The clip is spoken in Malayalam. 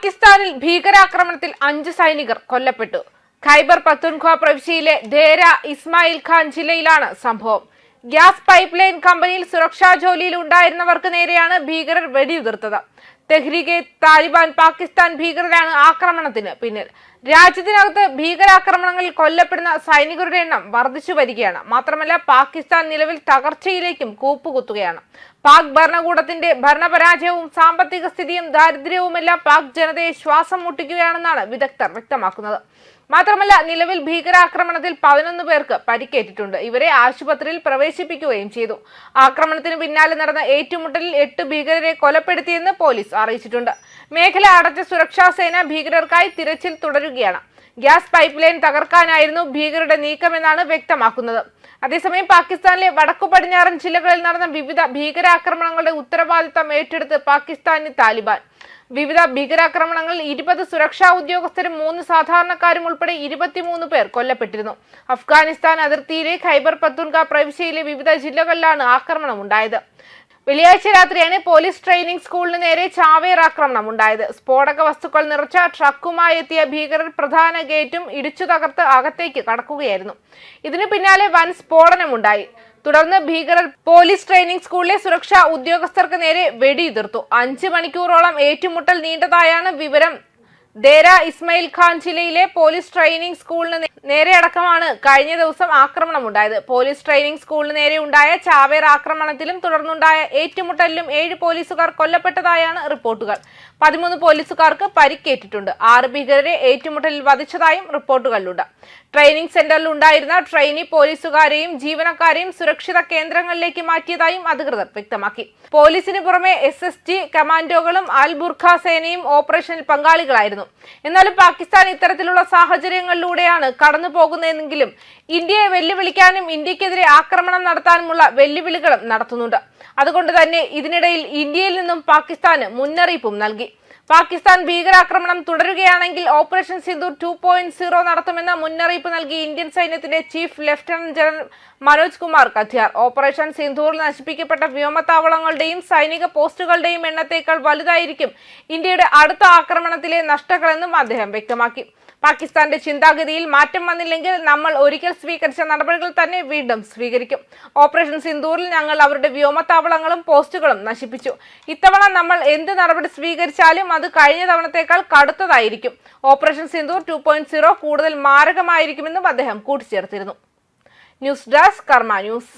പാകിസ്ഥാനിൽ ഭീകരാക്രമണത്തിൽ 5 സൈനികർ കൊല്ലപ്പെട്ടു. ഖൈബർ പക്തൂൺഖ്വ പ്രവിശ്യയിലെ ദേര ഇസ്മായിൽ ഖാൻ ജില്ലയിലാണ് സംഭവം. ഗ്യാസ് പൈപ്പ് ലൈൻ കമ്പനിയിൽ സുരക്ഷാ ജോലിയിൽ ഉണ്ടായിരുന്നവർക്ക് നേരെയാണ് ഭീകരർ വെടിയുതിർത്തത്. തെഹ്രീകെ താലിബാൻ പാകിസ്ഥാൻ ഭീകരരാണ് ആക്രമണത്തിന് പിന്നിൽ. രാജ്യത്തിനകത്ത് ഭീകരാക്രമണങ്ങളിൽ കൊല്ലപ്പെടുന്ന സൈനികരുടെ എണ്ണം വർദ്ധിച്ചു വരികയാണ്. മാത്രമല്ല, പാകിസ്ഥാൻ നിലവിൽ തകർച്ചയിലേക്കും കൂപ്പുകുത്തുകയാണ്. പാക് ഭരണകൂടത്തിന്റെ ഭരണപരാജയവും സാമ്പത്തിക സ്ഥിതിയും ദാരിദ്ര്യവുമെല്ലാം പാക് ജനതയെ ശ്വാസം മുട്ടിക്കുകയാണെന്നാണ് വിദഗ്ധർ വ്യക്തമാക്കുന്നത്. മാത്രമല്ല, നിലവിൽ ഭീകരാക്രമണത്തിൽ 11 പേർക്ക് പരിക്കേറ്റിട്ടുണ്ട്. ഇവരെ ആശുപത്രിയിൽ പ്രവേശിപ്പിക്കുകയും ചെയ്തു. ആക്രമണത്തിന് പിന്നാലെ നടന്ന ഏറ്റുമുട്ടലിൽ 8 ഭീകരരെ കൊലപ്പെടുത്തിയെന്ന് പോലീസ് അറിയിച്ചിട്ടുണ്ട്. മേഖല അടച്ച സുരക്ഷാ സേന ഭീകരർക്കായി തിരച്ചിൽ തുടരുകയാണ്. ഗ്യാസ് പൈപ്പ് ലൈൻ തകർക്കാനായിരുന്നു ഭീകരരുടെ നീക്കമെന്നാണ് വ്യക്തമാക്കുന്നത്. അതേസമയം പാകിസ്ഥാനിലെ വടക്കു പടിഞ്ഞാറൻ ജില്ലകളിൽ നടന്ന വിവിധ ഭീകരാക്രമണങ്ങളുടെ ഉത്തരവാദിത്തം ഏറ്റെടുത്ത് പാകിസ്ഥാനി താലിബാൻ. വിവിധ ഭീകരാക്രമണങ്ങളിൽ 20 സുരക്ഷാ ഉദ്യോഗസ്ഥരും 3 സാധാരണക്കാരും ഉൾപ്പെടെ 23 പേർ കൊല്ലപ്പെട്ടിരുന്നു. അഫ്ഗാനിസ്ഥാൻ അതിർത്തിയിലെ ഖൈബർ പക്തൂൺഖ്വ പ്രവിശ്യയിലെ വിവിധ ജില്ലകളിലാണ് ആക്രമണം ഉണ്ടായത്. വെള്ളിയാഴ്ച രാത്രിയാണ് പോലീസ് ട്രെയിനിംഗ് സ്കൂളിന് നേരെ ചാവേർ ആക്രമണം ഉണ്ടായത്. സ്ഫോടക വസ്തുക്കൾ നിറച്ച ട്രക്കുമായി എത്തിയ ഭീകരർ പ്രധാന ഗേറ്റും ഇടിച്ചു തകർത്ത് അകത്തേക്ക് കടക്കുകയായിരുന്നു. ഇതിനു പിന്നാലെ വൻ സ്ഫോടനമുണ്ടായി. തുടർന്ന് ഭീകരർ പോലീസ് ട്രെയിനിംഗ് സ്കൂളിലെ സുരക്ഷാ ഉദ്യോഗസ്ഥർക്ക് നേരെ വെടിയുതിർത്തു. 5 മണിക്കൂറോളം ഏറ്റുമുട്ടൽ നീണ്ടതായാണ് വിവരം. ദേര ഇസ്മായിൽ ഖാൻ ജില്ലയിലെ പോലീസ് ട്രെയിനിംഗ് സ്കൂളിന് നേരെ അടക്കമാണ് കഴിഞ്ഞ ദിവസം ആക്രമണമുണ്ടായത്. പോലീസ് ട്രെയിനിംഗ് സ്കൂളിന് നേരെ ഉണ്ടായ ചാവേർ ആക്രമണത്തിലും തുടർന്നുണ്ടായ ഏറ്റുമുട്ടലിലും 7 പോലീസുകാർ കൊല്ലപ്പെട്ടതായാണ് റിപ്പോർട്ടുകൾ. 13 പോലീസുകാർക്ക് പരിക്കേറ്റിട്ടുണ്ട്. 6 ഭീകരരെ ഏറ്റുമുട്ടലിൽ വധിച്ചതായും റിപ്പോർട്ടുകളുണ്ട്. ട്രെയിനിംഗ് സെന്ററിൽ ഉണ്ടായിരുന്ന ട്രെയിനി പോലീസുകാരെയും ജീവനക്കാരെയും സുരക്ഷിത കേന്ദ്രങ്ങളിലേക്ക് മാറ്റിയതായും അധികൃതർ വ്യക്തമാക്കി. പോലീസിന് പുറമെ SSG കമാൻഡോകളും അൽ ബുർഖ സേനയും ഓപ്പറേഷനിൽ പങ്കാളികളായിരുന്നു. എന്നാലും പാകിസ്ഥാൻ ഇത്തരത്തിലുള്ള സാഹചര്യങ്ങളിലൂടെയാണ് കടന്നു പോകുന്നതെങ്കിലും ഇന്ത്യയെ വെല്ലുവിളിക്കാനും ഇന്ത്യക്കെതിരെ ആക്രമണം നടത്താനുമുള്ള വെല്ലുവിളികളും നടത്തുന്നുണ്ട്. അതുകൊണ്ട് തന്നെ ഇതിനിടയിൽ ഇന്ത്യയിൽ നിന്നും പാകിസ്ഥാന് മുന്നറിയിപ്പും നൽകി. പാകിസ്ഥാൻ ഭീകരാക്രമണം തുടരുകയാണെങ്കിൽ ഓപ്പറേഷൻ സിന്ദൂർ 2.0 നടത്തുമെന്ന മുന്നറിയിപ്പ് നൽകി ഇന്ത്യൻ സൈന്യത്തിന്റെ chief lieutenant general Manoj Kumar Katiyar. Operation സിന്ദൂറിൽ നശിപ്പിക്കപ്പെട്ട വ്യോമത്താവളങ്ങളുടെയും സൈനിക പോസ്റ്റുകളുടെയും എണ്ണത്തേക്കാൾ വലുതായിരിക്കും ഇന്ത്യയുടെ അടുത്ത ആക്രമണത്തിലെ നഷ്ടങ്ങളെന്നും അദ്ദേഹം വ്യക്തമാക്കി. പാകിസ്ഥാന്റെ ചിന്താഗതിയിൽ മാറ്റം വന്നില്ലെങ്കിൽ നമ്മൾ ഒരിക്കൽ സ്വീകരിച്ച നടപടികൾ തന്നെ വീണ്ടും സ്വീകരിക്കും. ഓപ്പറേഷൻ സിന്ദൂറിൽ ഞങ്ങൾ അവരുടെ വ്യോമത്താവളങ്ങളും പോസ്റ്റുകളും നശിപ്പിച്ചു. ഇത്തവണ നമ്മൾ എന്ത് നടപടി സ്വീകരിച്ചാലും അത് കഴിഞ്ഞ തവണത്തേക്കാൾ കടുത്തതായിരിക്കും. ഓപ്പറേഷൻ സിന്ദൂർ 2.0 കൂടുതൽ മാരകമായിരിക്കുമെന്നും അദ്ദേഹം കൂട്ടിച്ചേർത്തിരുന്നു. ന്യൂസ് ഡെസ്ക് കർമ്മ ന്യൂസ്.